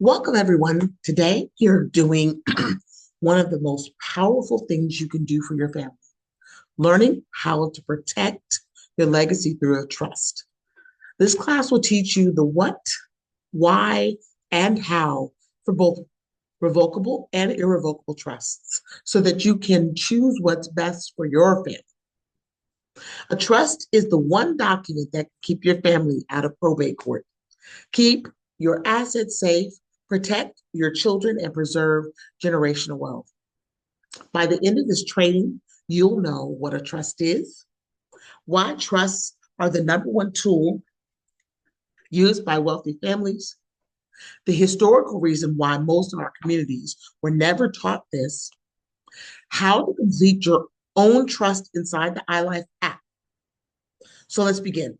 Welcome, everyone. Today, you're doing one of the most powerful things you can do for your family, learning how to protect your legacy through a trust. This class will teach you the what, why, and how for both revocable and irrevocable trusts so that you can choose what's best for your family. A trust is the one document that can keep your family out of probate court, keep your assets safe, protect your children, and preserve generational wealth. By the end of this training, you'll know what a trust is, why trusts are the number one tool used by wealthy families, the historical reason why most of our communities were never taught this, how to complete your own trust inside the iLiiFE app. So let's begin.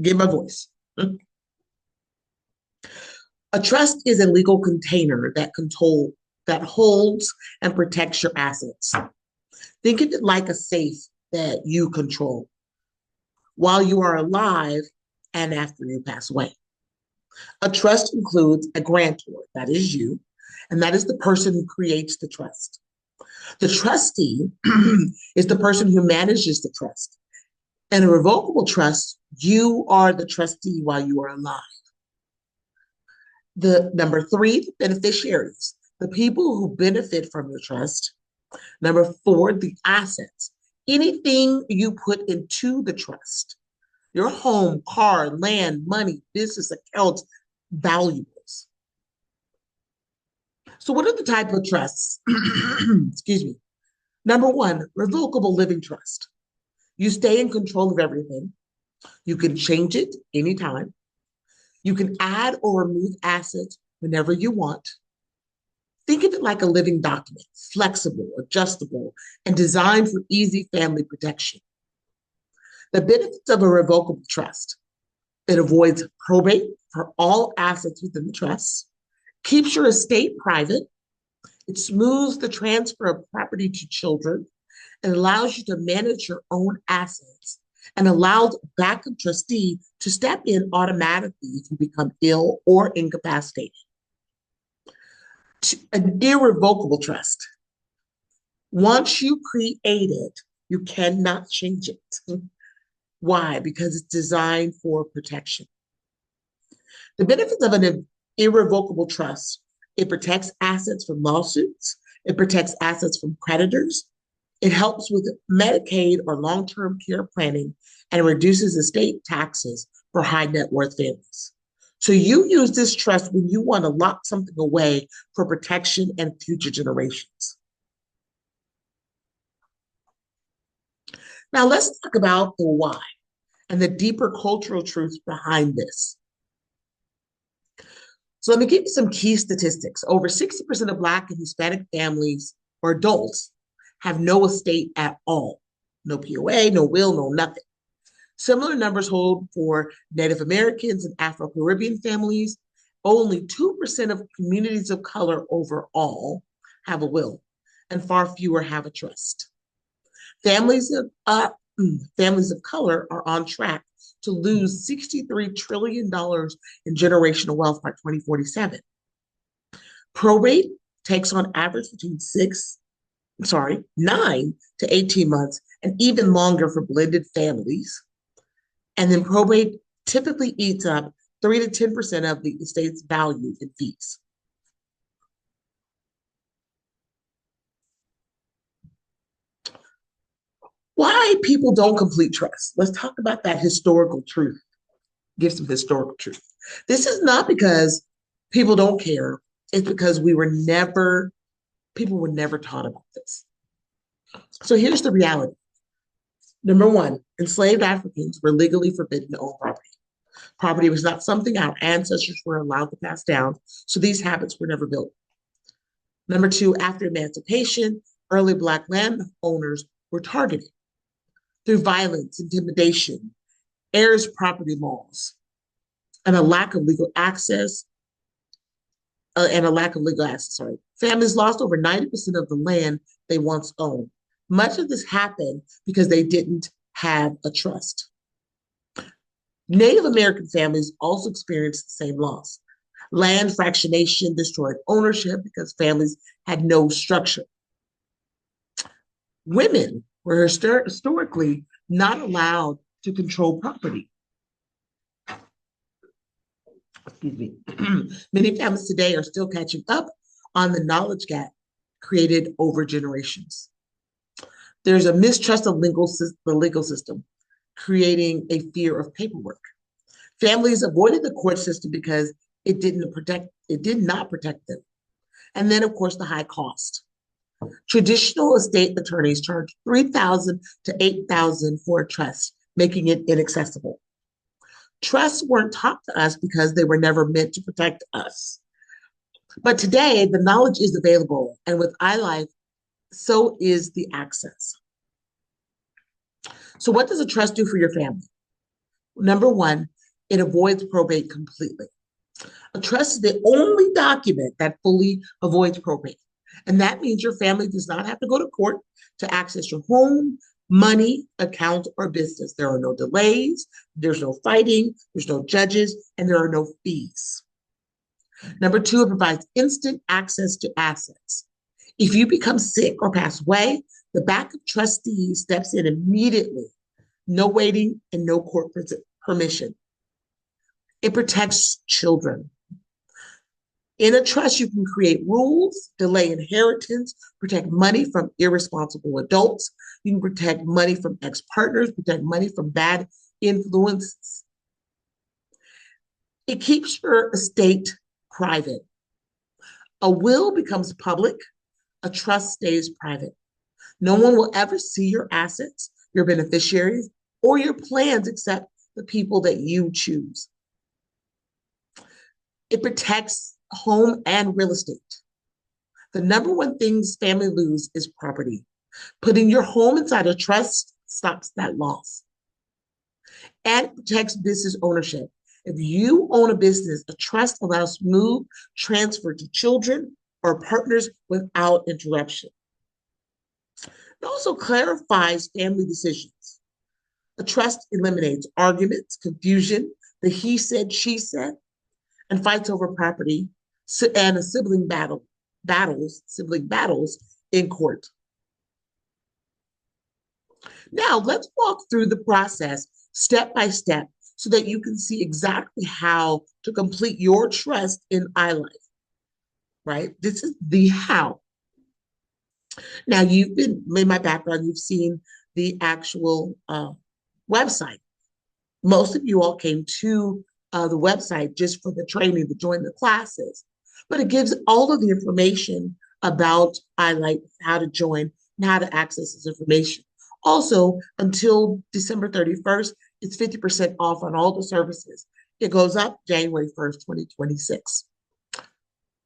Get my voice. A trust is a legal container that holds and protects your assets. Think of it like a safe that you control while you are alive and after you pass away. A trust includes a grantor, that is you, and that is the person who creates the trust. The trustee is the person who manages the trust. In a revocable trust, you are the trustee while you are alive. The number three, the beneficiaries, the people who benefit from your trust. Number four, the assets, anything you put into the trust, your home, car, land, money, business accounts, valuables. So what are the type of trusts? Excuse me. Number one, revocable living trust. You stay in control of everything. You can change it anytime. You can add or remove assets whenever you want. Think of it like a living document, flexible, adjustable, and designed for easy family protection. The benefits of a revocable trust: it avoids probate for all assets within the trust, keeps your estate private, it smooths the transfer of property to children, and allows you to manage your own assets, and allows a backup trustee to step in automatically if you become ill or incapacitated. An irrevocable trust. Once you create it, you cannot change it. Why? Because it's designed for protection. The benefits of an irrevocable trust: it protects assets from lawsuits, it protects assets from creditors, it helps with Medicaid or long-term care planning, and reduces estate taxes for high net worth families. So you use this trust when you want to lock something away for protection and future generations. Now let's talk about the why and the deeper cultural truth behind this. So let me give you some key statistics. Over 60% of Black and Hispanic families or adults have no estate at all. No POA, no will, no nothing. Similar numbers hold for Native Americans and Afro-Caribbean families. Only 2% of communities of color overall have a will, and far fewer have a trust. Families of color are on track to lose $63 trillion in generational wealth by 2047. Probate takes on average between 9 to 18 months, and even longer for blended families. And then probate typically eats up 3 to 10% of the estate's value in fees. Why people don't complete trust? Let's talk about that historical truth. Give some historical truth. This is not because people don't care. It's because people were never taught about this. So here's the reality. Number one, enslaved Africans were legally forbidden to own property. Property was not something our ancestors were allowed to pass down, so these habits were never built. Number two, after emancipation, early Black landowners were targeted through violence, intimidation, heirs property laws, and a lack of legal access. Families lost over 90% of the land they once owned. Much of this happened because they didn't have a trust. Native American families also experienced the same loss. Land fractionation destroyed ownership because families had no structure. Women were historically not allowed to control property. Excuse me. Many families today are still catching up on the knowledge gap created over generations. There's a mistrust of the legal system, creating a fear of paperwork. Families avoided the court system because it did not protect them. And then, of course, the high cost. Traditional estate attorneys charge $3,000 to $8,000 for a trust, making it inaccessible. Trusts weren't taught to us because they were never meant to protect us. But today, the knowledge is available, and with iLiiFE, so is the access. So, what does a trust do for your family? Number one, it avoids probate completely. A trust is the only document that fully avoids probate. And that means your family does not have to go to court to access your home, money, account, or business. There are no delays, there's no fighting, there's no judges, and there are no fees. Number two, it provides instant access to assets. If you become sick or pass away, the backup trustee steps in immediately. No waiting and no court permission. It protects children. In a trust, you can create rules, delay inheritance, protect money from irresponsible adults. You can protect money from ex-partners, protect money from bad influences. It keeps your estate private. A will becomes public. A trust stays private. No one will ever see your assets, your beneficiaries, or your plans except the people that you choose. It protects home and real estate. The number one things families lose is property. Putting your home inside a trust stops that loss. And it protects business ownership. If you own a business, a trust allows smooth transfer to children or partners without interruption. It also clarifies family decisions. A trust eliminates arguments, confusion, the he said, she said, and fights over property and sibling battles in court. Now, let's walk through the process step by step so that you can see exactly how to complete your trust in iLiiFE, right? This is the how. Now, you've been in my background, you've seen the actual website. Most of you all came to the website just for the training to join the classes, but it gives all of the information about iLiiFE, how to join, and how to access this information. Also, until December 31st, it's 50% off on all the services. It goes up January 1st, 2026.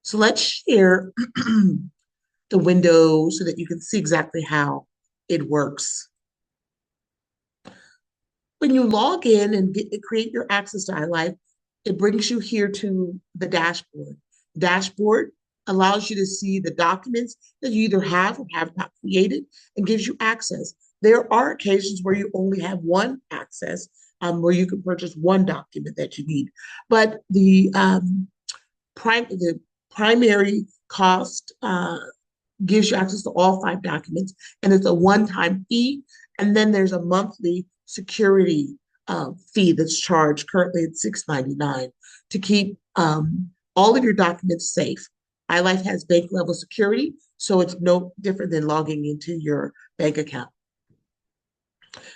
So let's share the window so that you can see exactly how it works. When you log in and create your access to iLiiFE, it brings you here to the dashboard. Dashboard allows you to see the documents that you either have or have not created and gives you access. There are occasions where you only have one access, where you can purchase one document that you need. But the primary cost gives you access to all 5 documents, and it's a one-time fee. And then there's a monthly security fee that's charged. Currently it's $6.99 to keep all of your documents safe. iLiiFE has bank level security, so it's no different than logging into your bank account.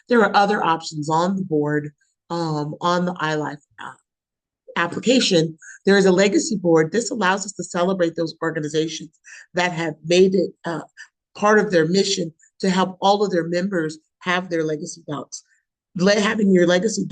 There are other options on the board on the iLiiFE application. There is a legacy board. This allows us to celebrate those organizations that have made it part of their mission to help all of their members have their legacy docs. Having your legacy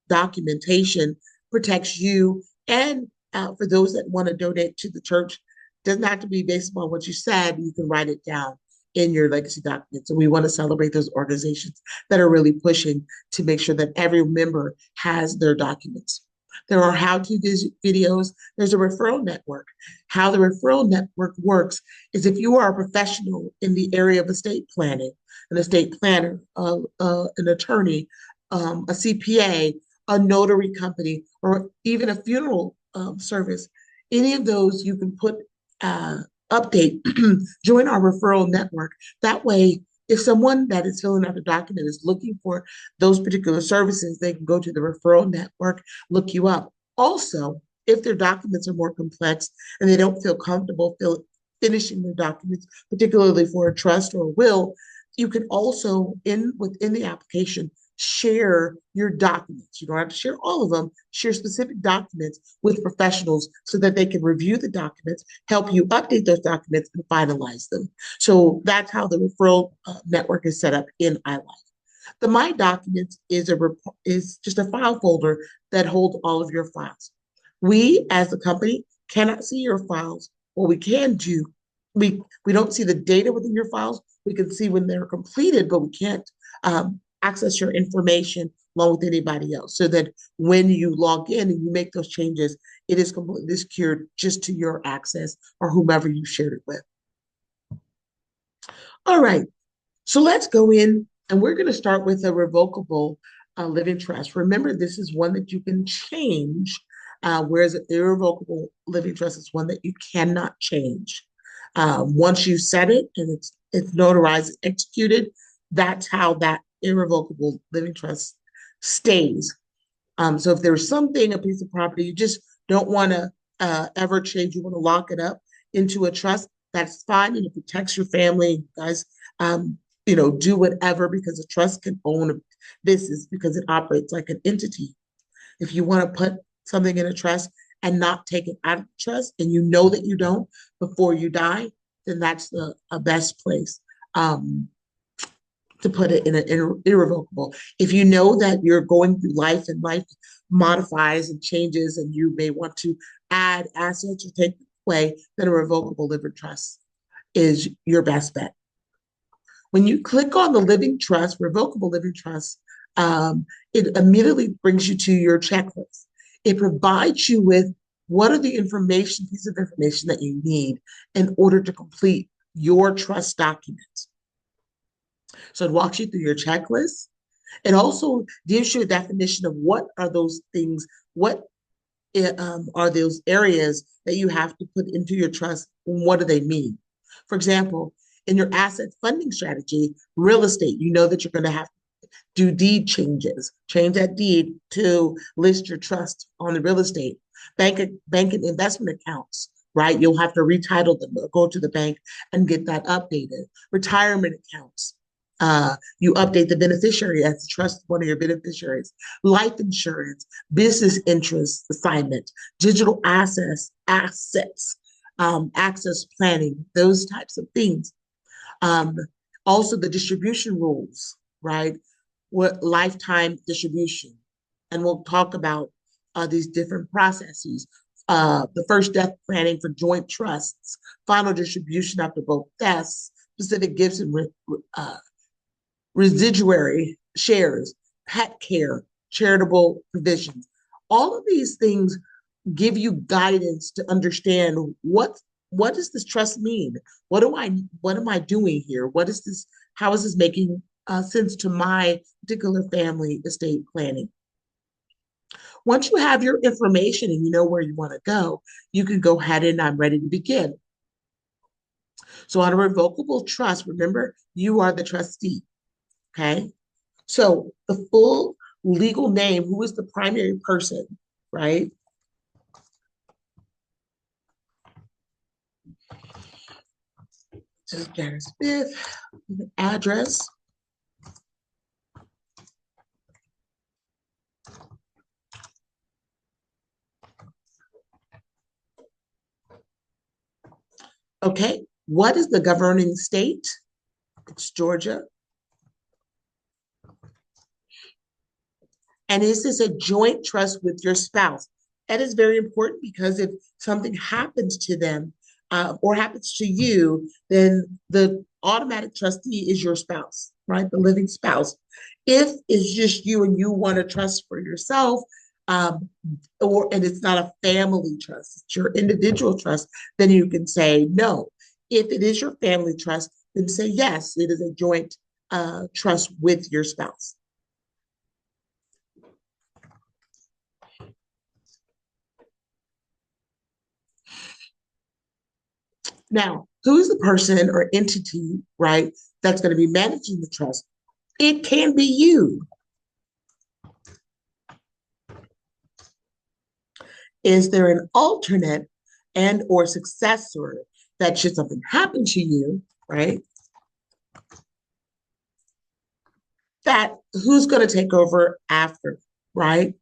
documentation protects you, and for those that want to donate to the church, doesn't have to be based upon what you said. You can write it down in your legacy documents. And we want to celebrate those organizations that are really pushing to make sure that every member has their documents. There are how-to videos. There's a referral network. How the referral network works is if you are a professional in the area of estate planning, an estate planner, an attorney, a CPA, a notary company, or even a funeral service. any of those you can put uh, update, join our referral network. That way, if someone that is filling out a document is looking for those particular services, they can go to the referral network, look you up. Also, if their documents are more complex and they don't feel comfortable finishing their documents, particularly for a trust or a will, you can also within the application share your documents. You don't have to share all of them, share specific documents with professionals so that they can review the documents, help you update those documents, and finalize them. So that's how the referral network is set up in iLiiFE. The My Documents is just a file folder that holds all of your files. We, as a company, cannot see your files. What we can do, we don't see the data within your files. We can see when they're completed, but we can't access your information along with anybody else. So that when you log in and you make those changes, it is completely secured just to your access or whomever you shared it with. All right, so let's go in and we're going to start with a revocable living trust. Remember, this is one that you can change, whereas an irrevocable living trust is one that you cannot change. Once you set it and it's notarized and executed, that's how that irrevocable living trust stays. So if there's something, a piece of property, you just don't want to ever change, you want to lock it up into a trust, that's fine. And it protects your family, guys. Do whatever because a trust can own a business because it operates like an entity. If you want to put something in a trust and not take it out of the trust, and you know that you don't before you die, then that's the best place to put it in an irrevocable. If you know that you're going through life and life modifies and changes, and you may want to add assets or take away, then a revocable living trust is your best bet. When you click on the living trust, revocable living trust, it immediately brings you to your checklist. It provides you with what are the piece of information that you need in order to complete your trust documents. So it walks you through your checklist. It also gives you a definition of what are those things, what are those areas that you have to put into your trust, and what do they mean? For example, in your asset funding strategy, real estate, you know that you're going to have to do deed changes, change that deed to list your trust on the real estate. Bank and investment accounts, right? You'll have to retitle them or go to the bank and get that updated. Retirement accounts. You update the beneficiary as the trust one of your beneficiaries. Life insurance, business interest assignment, digital assets, access planning, those types of things. Also the distribution rules, right? What lifetime distribution. And we'll talk about these different processes. The first death planning for joint trusts, final distribution after both deaths, specific gifts and residuary shares, pet care, charitable provisions. All of these things give you guidance to understand what does this trust mean? What am I doing here? What is this? How is this making sense to my particular family estate planning? Once you have your information and you know where you want to go, you can go ahead and I'm ready to begin. So on a revocable trust, remember, you are the trustee, okay? So the full legal name, who is the primary person, right? So Janet Smith, address. Okay, what is the governing state? It's Georgia. And is this a joint trust with your spouse? That is very important because if something happens to them or happens to you, then the automatic trustee is your spouse, right? The living spouse. If it's just you and you want a trust for yourself, and it's not a family trust, it's your individual trust, then you can say no. If it is your family trust, then say yes, it is a joint trust with your spouse. Now, who's the person or entity, right, that's going to be managing the trust? It can be you. Is there an alternate and or successor that should something happen to you, right? That who's going to take over after, right?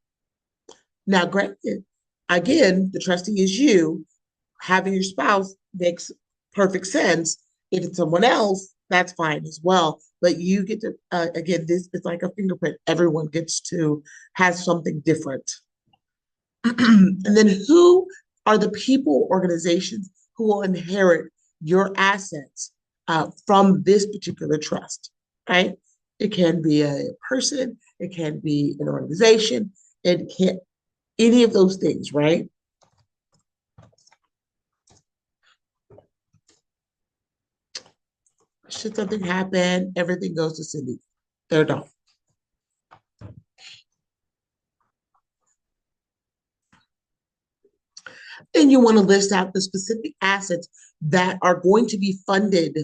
Now, granted, again, the trustee is you. Having your spouse makes perfect sense. If it's someone else, that's fine as well. But you get to, again, this is like a fingerprint. Everyone gets to have something different. And then who are the people, organizations who will inherit your assets from this particular trust, right? It can be a person, it can be an organization, it can any of those things, right? Should something happen, everything goes to Cindy. They're done. Then you want to list out the specific assets that are going to be funded,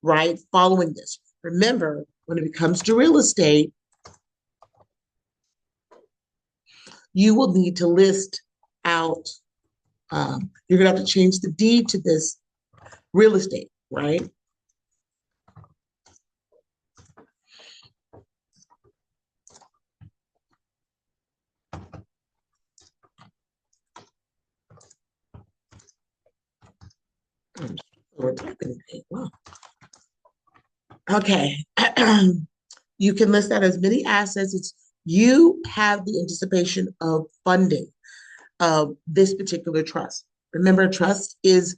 right, following this. Remember, when it comes to real estate, you will need to list out, you're going to have to change the deed to this real estate, right? We're typing it. Wow. Okay. You can list out as many assets as you have the anticipation of funding of this particular trust. Remember, trust is,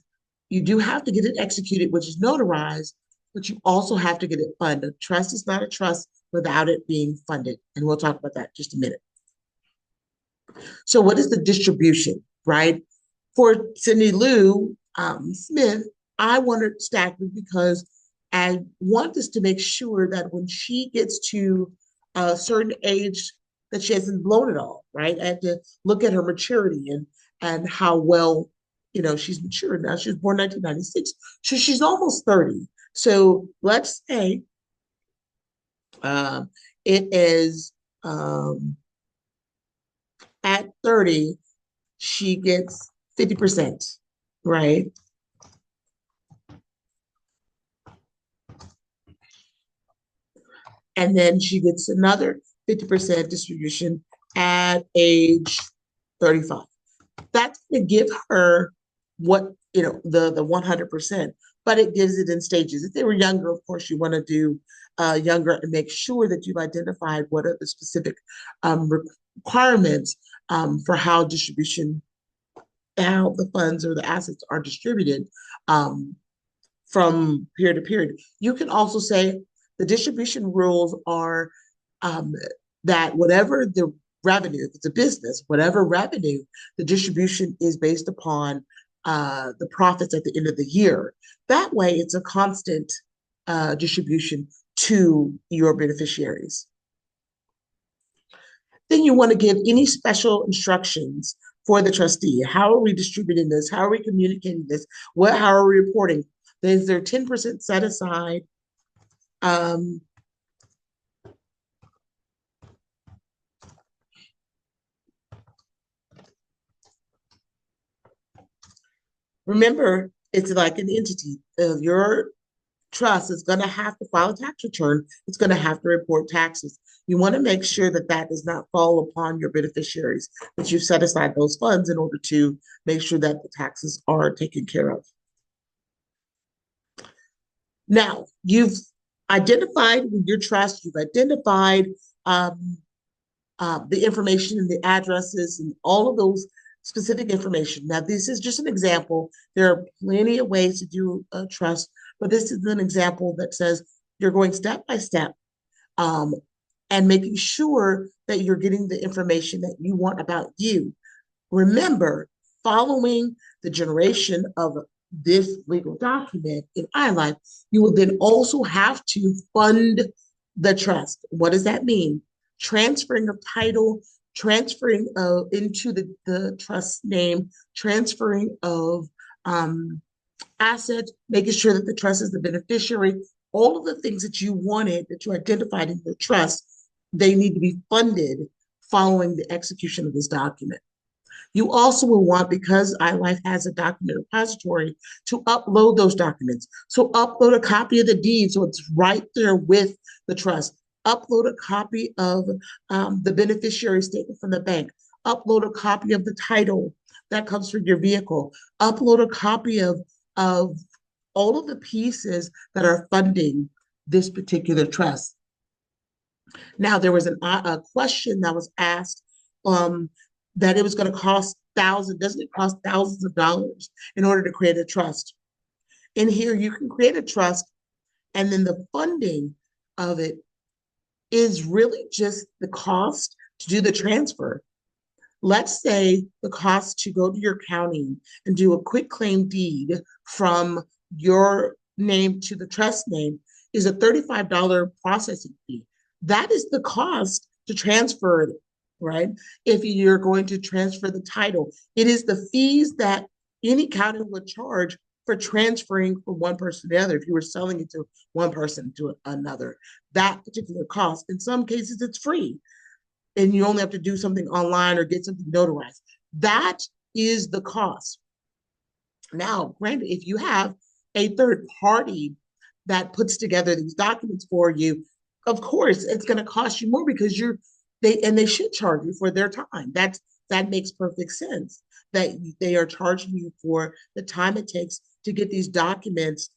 you do have to get it executed, which is notarized, but you also have to get it funded. A trust is not a trust without it being funded. And we'll talk about that in just a minute. So, what is the distribution, right? For Cindy Lou Smith, I wanted Stackman because I want this to make sure that when she gets to a certain age, that she hasn't blown it all, right? I had to look at her maturity and how well, she's matured now. She was born 1996, so she's almost 30. So let's say um, it is at 30, she gets 50%, right? And then she gets another 50% distribution at age 35. That's going to give her what, the 100%, but it gives it in stages. If they were younger, of course, you want to do younger and make sure that you've identified what are the specific requirements for how distribution, how the funds or the assets are distributed from period to period. You can also say the distribution rules are um, that whatever the revenue, if it's a business, whatever revenue, the distribution is based upon the profits at the end of the year. That way, it's a constant distribution to your beneficiaries. Then you want to give any special instructions for the trustee. How are we distributing this? How are we communicating this? How are we reporting? Is there 10% set aside? Um, Remember, it's like an entity. Your trust is going to have to file a tax return. It's going to have to report taxes. You want to make sure that that does not fall upon your beneficiaries, that you've set aside those funds in order to make sure that the taxes are taken care of. Now, you've identified with your trust, you've identified um, the information and the addresses and all of those specific information. Now, this is just an example. There are plenty of ways to do a trust, but this is an example that says you're going step by step um, and making sure that you're getting the information that you want about you. Remember, following the generation of this legal document in iLiiFE, you will then also have to fund the trust. What does that mean? Transferring of title, transferring into the trust name, transferring of assets, making sure that the trust is the beneficiary, all of the things that you wanted, that you identified in your trust, they need to be funded following the execution of this document. You also will want, because iLiiFE has a document repository, to upload those documents. So upload a copy of the deed so it's right there with the trust. Upload a copy of the beneficiary statement from the bank. Upload a copy of the title that comes from your vehicle. Upload a copy of all of the pieces that are funding this particular trust. Now, there was a question that was asked that it was going to cost thousands. Doesn't it cost thousands of dollars in order to create a trust? In here, you can create a trust, and then the funding of it is really just the cost to do the transfer. Let's say the cost to go to your county and do a quick claim deed from your name to the trust name is a $35 processing fee. That is the cost to transfer it, right? If you're going to transfer the title, it is the fees that any county would charge for transferring from one person to the other. If you were selling it to one person to another, that particular cost, in some cases, it's free and you only have to do something online or get something notarized. That is the cost. Now, granted, if you have a third party that puts together these documents for you, of course, it's going to cost you more because they should charge you for their time. That makes perfect sense. That they are charging you for the time it takes to get these documents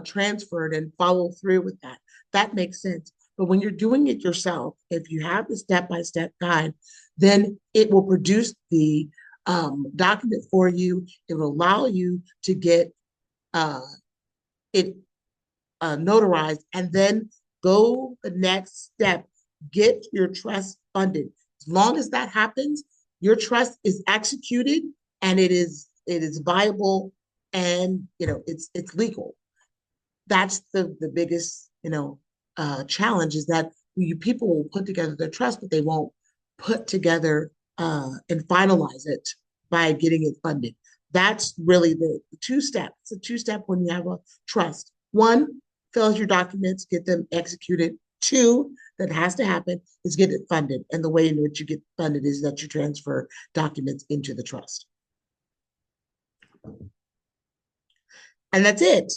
transferred and follow through with that. That makes sense. But when you're doing it yourself, if you have the step-by-step guide, then it will produce the document for you. It will allow you to get it notarized and then go the next step. Get your trust funded. As long as that happens, your trust is executed and it is viable and it's legal. That's the biggest challenge is that people will put together their trust, but they won't put together and finalize it by getting it funded. That's really the two-step. It's a two-step when you have a trust. One, fill out your documents, get them executed. Two, that has to happen is get it funded. And the way in which you get funded is that you transfer documents into the trust. And that's it.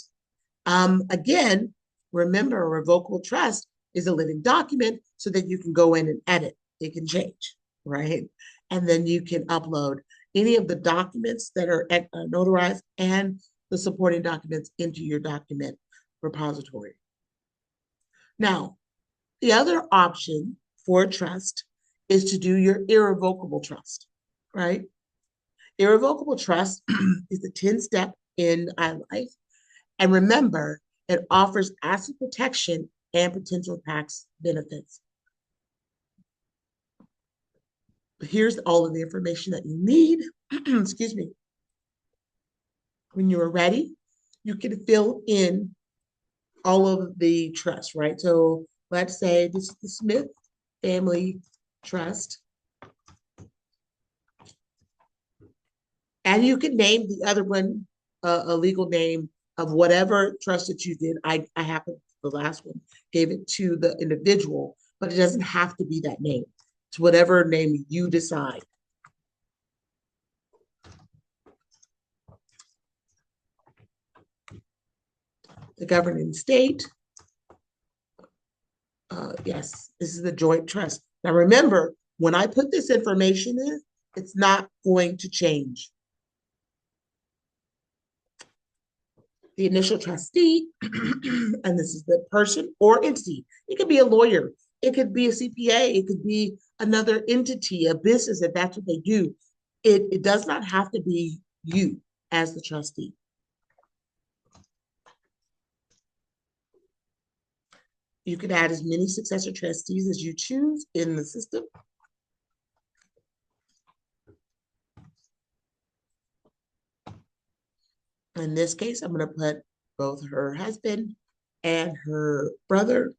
Again, remember, a revocable trust is a living document so that you can go in and edit. It can change, right? And then you can upload any of the documents that are notarized and the supporting documents into your document repository. Now, the other option for a trust is to do your irrevocable trust, right? Irrevocable trust is the 10-step in iLiiFE. And remember, it offers asset protection and potential tax benefits. Here's all of the information that you need. Excuse me. When you are ready, you can fill in all of the trust, right? So let's say this is the Smith Family Trust. And you can name the other one a legal name of whatever trust that you did. I happened, the last one, gave it to the individual, but it doesn't have to be that name. It's whatever name you decide. The governing state. Yes, this is the joint trust. Now remember, when I put this information in, it's not going to change. The initial trustee, and this is the person or entity. It could be a lawyer. It could be a CPA. It could be another entity, a business, if that's what they do. It does not have to be you as the trustee. You can add as many successor trustees as you choose in the system. In this case, I'm going to put both her husband and her brother.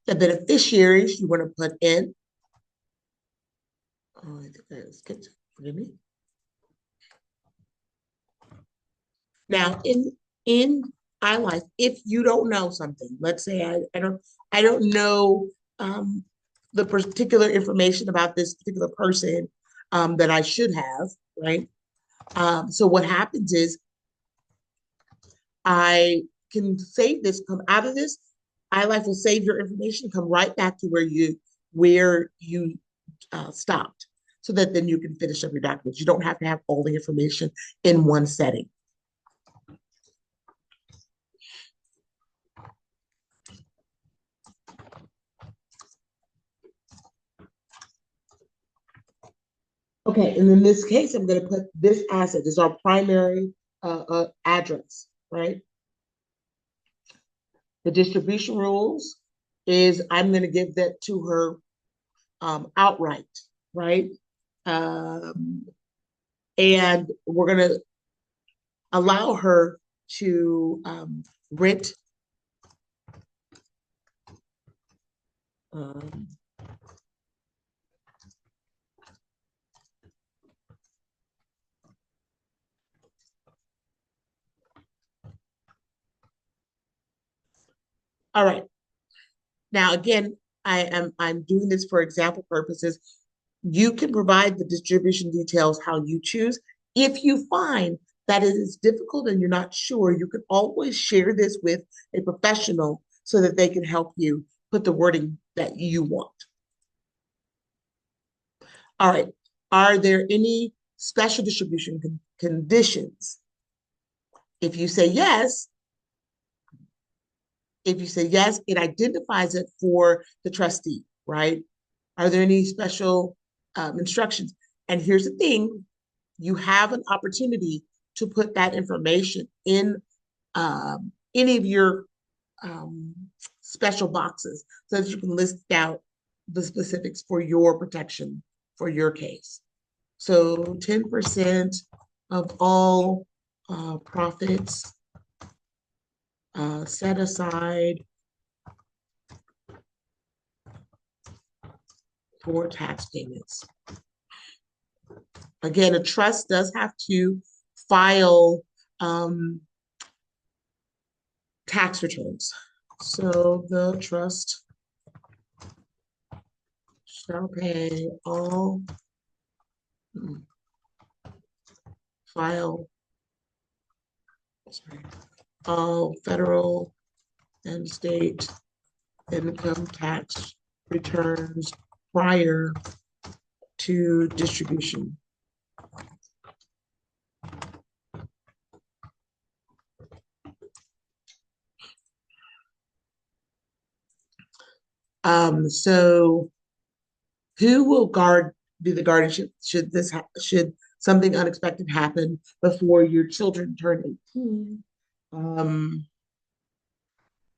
The beneficiaries you want to put in Oh, I think I skipped. Forgive me. Now, in iLiiFE, if you don't know something, let's say I don't know the particular information about this particular person that I should have, right? So what happens is I can save this, come out of this. iLiiFE will save your information, come right back to where you stopped, so that then you can finish up your documents. You don't have to have all the information in one setting. Okay, and in this case, I'm going to put this asset as our primary address, right? The distribution rules is I'm going to give that to her outright, right? Um, and we're going to allow her to rent. Um, all right. Now, again, I'm doing this for example purposes. You can provide the distribution details how you choose. If you find that it is difficult and you're not sure, you can always share this with a professional so that they can help you put the wording that you want. All right. Are there any special distribution conditions? If you say yes, it identifies it for the trustee, right? Are there any special instructions? And here's the thing, you have an opportunity to put that information in any of your special boxes so that you can list out the specifics for your protection for your case. So 10% of all profits set aside for tax payments. Again, a trust does have to file tax returns. So the trust shall pay all file sorry, all federal and state income tax returns prior to distribution. So who will do the guardianship should something unexpected happen before your children turn 18?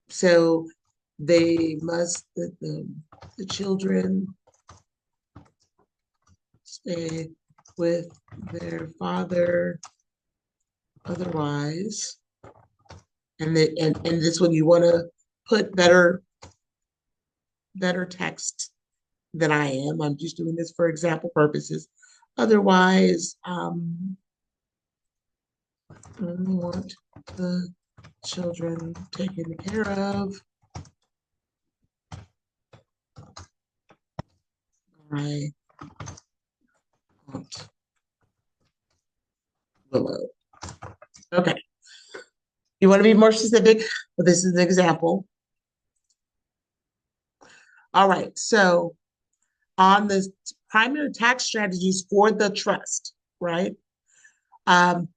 So they must the children stay with their father, otherwise, and this one you want to put better text than I am. I'm just doing this for example purposes. Otherwise, I want the children taken care of by Aunt Willow. Okay. You want to be more specific, but this is an example. All right. So on the primary tax strategies for the trust, right?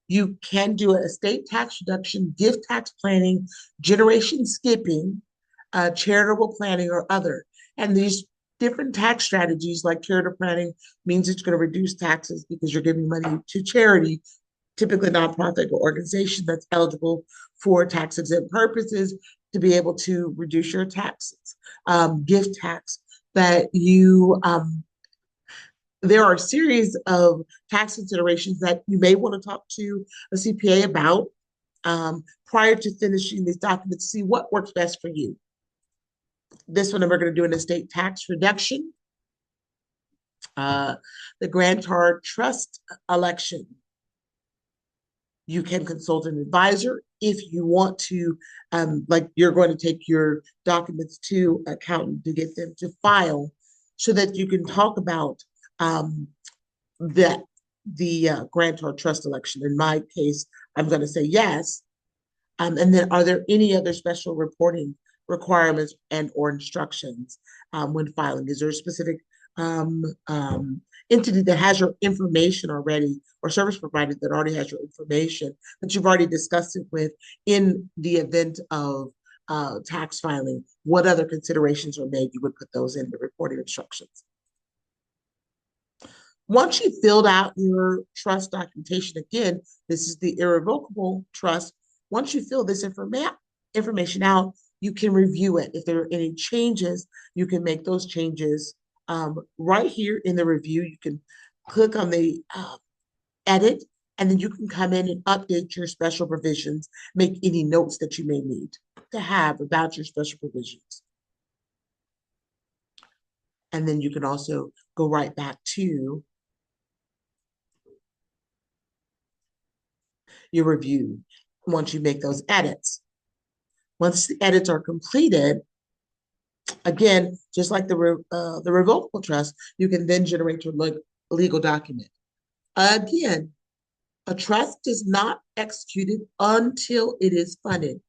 You can do an estate tax reduction, gift tax planning, generation skipping, charitable planning, or other. And these different tax strategies, like charitable planning, means it's going to reduce taxes because you're giving money to charity, typically a nonprofit or organization that's eligible for tax exempt purposes to be able to reduce your taxes. Gift tax that there are a series of tax considerations that you may want to talk to a CPA about prior to finishing these documents to see what works best for you. This one, we're going to do an estate tax reduction. Uh, the grantor trust election. You can consult an advisor if you want to, like you're going to take your documents to accountant to get them to file so that you can talk about um, that the grantor trust election. In my case, I'm going to say yes. And then are there any other special reporting requirements and or instructions when filing? Is there a specific um, um, entity that has your information already or service provider that already has your information that you've already discussed it with in the event of tax filing? What other considerations are made? You would put those in the reporting instructions. Once you filled out your trust documentation, again, this is the irrevocable trust. Once you fill this information out, you can review it. If there are any changes, you can make those changes right here in the review. You can click on the edit, and then you can come in and update your special provisions, make any notes that you may need to have about your special provisions. And then you can also go right back to your review once you make those edits. Once the edits are completed, again, just like the revocable trust, you can then generate your legal document. Again, a trust is not executed until it is funded.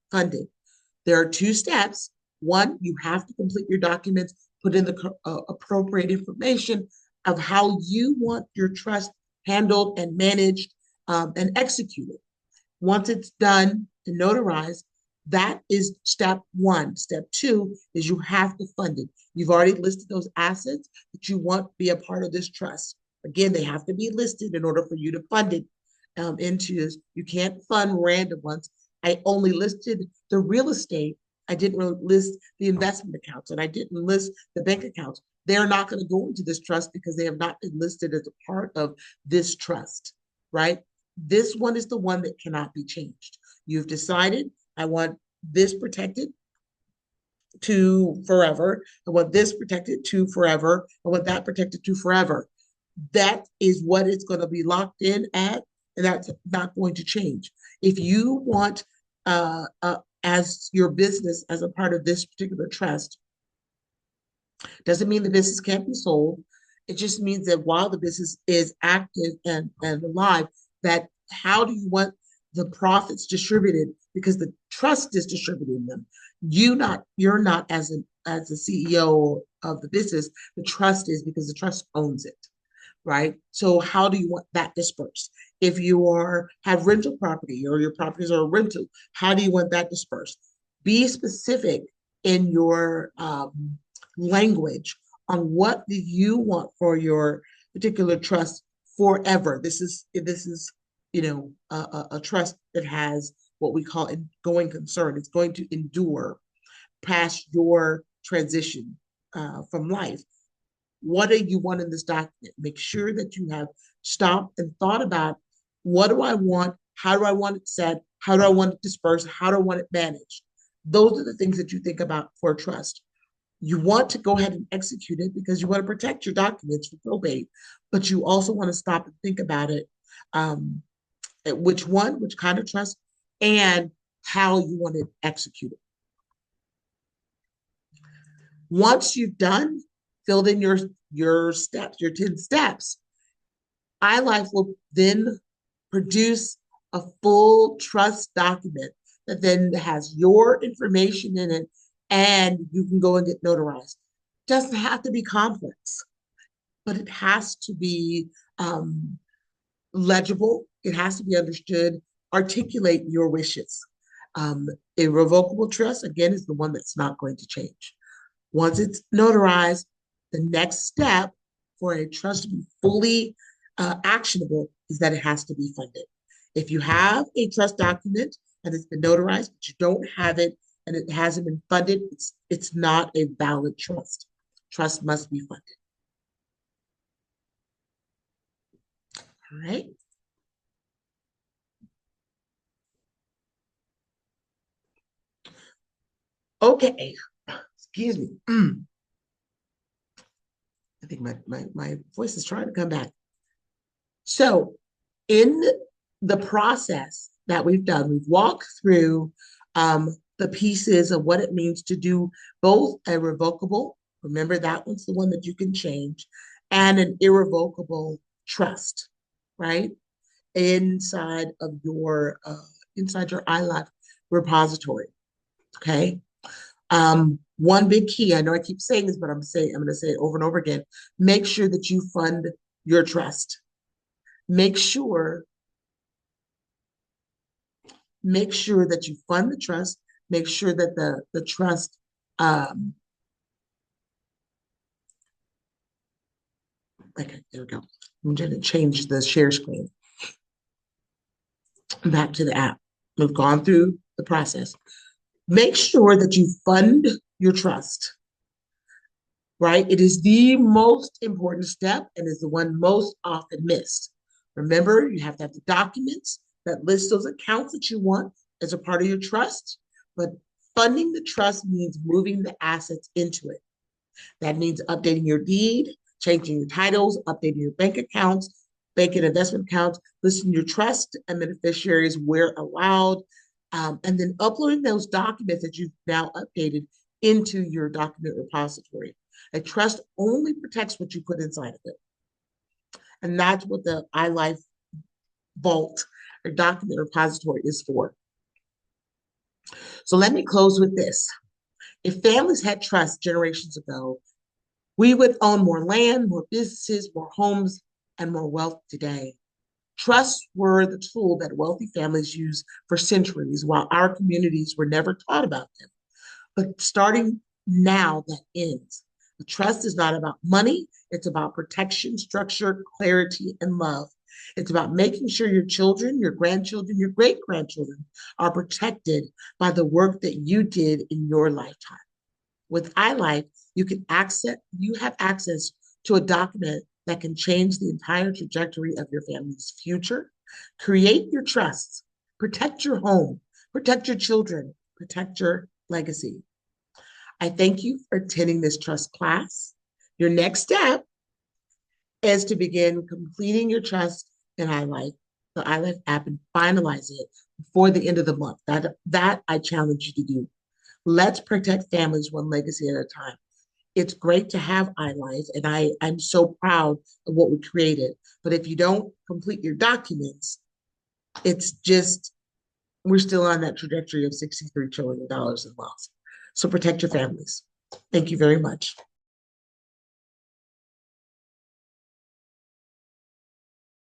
There are two steps. One, you have to complete your documents, put in the appropriate information of how you want your trust handled and managed and executed. Once it's done and notarized, that is step one. Step two is you have to fund it. You've already listed those assets that you want to be a part of this trust. Again, they have to be listed in order for you to fund it into this. You can't fund random ones. I only listed the real estate. I didn't list the investment accounts and I didn't list the bank accounts. They're not going to go into this trust because they have not been listed as a part of this trust, right? This one is the one that cannot be changed. You've decided, I want this protected to forever. I want this protected to forever. I want that protected to forever. That is what it's going to be locked in at, and that's not going to change. If you want, as your business as a part of this particular trust, doesn't mean the business can't be sold. It just means that while the business is active and alive, that how do you want the profits distributed? Because the trust is distributing them. You're not as a CEO of the business. The trust is because the trust owns it, right? So how do you want that dispersed? If you have rental property or your properties are rental, how do you want that dispersed? Be specific in your language on what do you want for your particular trust forever. This is a trust that has what we call going concern. It's going to endure past your transition from life. What do you want in this document? Make sure that you have stopped and thought about what do I want? How do I want it set? How do I want it dispersed? How do I want it managed? Those are the things that you think about for a trust. You want to go ahead and execute it because you want to protect your documents for probate, but you also want to stop and think about it. Which one, which kind of trust, and how you want it executed. Once you've done, filled in your steps, your 10 steps, iLiiFE will then produce a full trust document that then has your information in it and you can go and get notarized. It doesn't have to be complex, but it has to be legible. It has to be understood, articulate your wishes. Irrevocable trust, again, is the one that's not going to change. Once it's notarized, the next step for a trust to be fully actionable is that it has to be funded. If you have a trust document and it's been notarized, but you don't have it and it hasn't been funded, it's not a valid trust. Trust must be funded. All right. Okay. Excuse me. I think my voice is trying to come back. So in the process that we've done, we've walked through the pieces of what it means to do both a revocable, remember that one's the one that you can change, and an irrevocable trust, right? Inside of your inside your iLiiFE repository. Okay. One big key, I know I keep saying this, but I'm going to say it over and over again. Make sure that you fund your trust. Make sure that you fund the trust. Make sure that the trust okay, there we go. I'm going to change the share screen back to the app. We've gone through the process. Make sure that you fund your trust, right? It is the most important step and is the one most often missed. Remember, you have to have the documents that list those accounts that you want as a part of your trust, but funding the trust means moving the assets into it. That means updating your deed, changing your titles, updating your bank accounts, bank and investment accounts, listing your trust and beneficiaries where allowed, and then uploading those documents that you've now updated into your document repository. A trust only protects what you put inside of it. And that's what the iLiiFE vault or document repository is for. So let me close with this. If families had trust generations ago, we would own more land, more businesses, more homes, and more wealth today. Trusts were the tool that wealthy families used for centuries, while our communities were never taught about them. But starting now, that ends. The trust is not about money, it's about protection, structure, clarity, and love. It's about making sure your children, your grandchildren, your great grandchildren are protected by the work that you did in your lifetime. With iLiiFE, you have access to a document that can change the entire trajectory of your family's future. Create your trusts, protect your home, protect your children, protect your legacy. I thank you for attending this trust class. Your next step is to begin completing your trust in iLiiFE, the iLiiFE app, and finalize it before the end of the month. That I challenge you to do. Let's protect families one legacy at a time. It's great to have iLiiFE, and I'm so proud of what we created. But if you don't complete your documents, it's just, we're still on that trajectory of $63 trillion in loss. So protect your families. Thank you very much.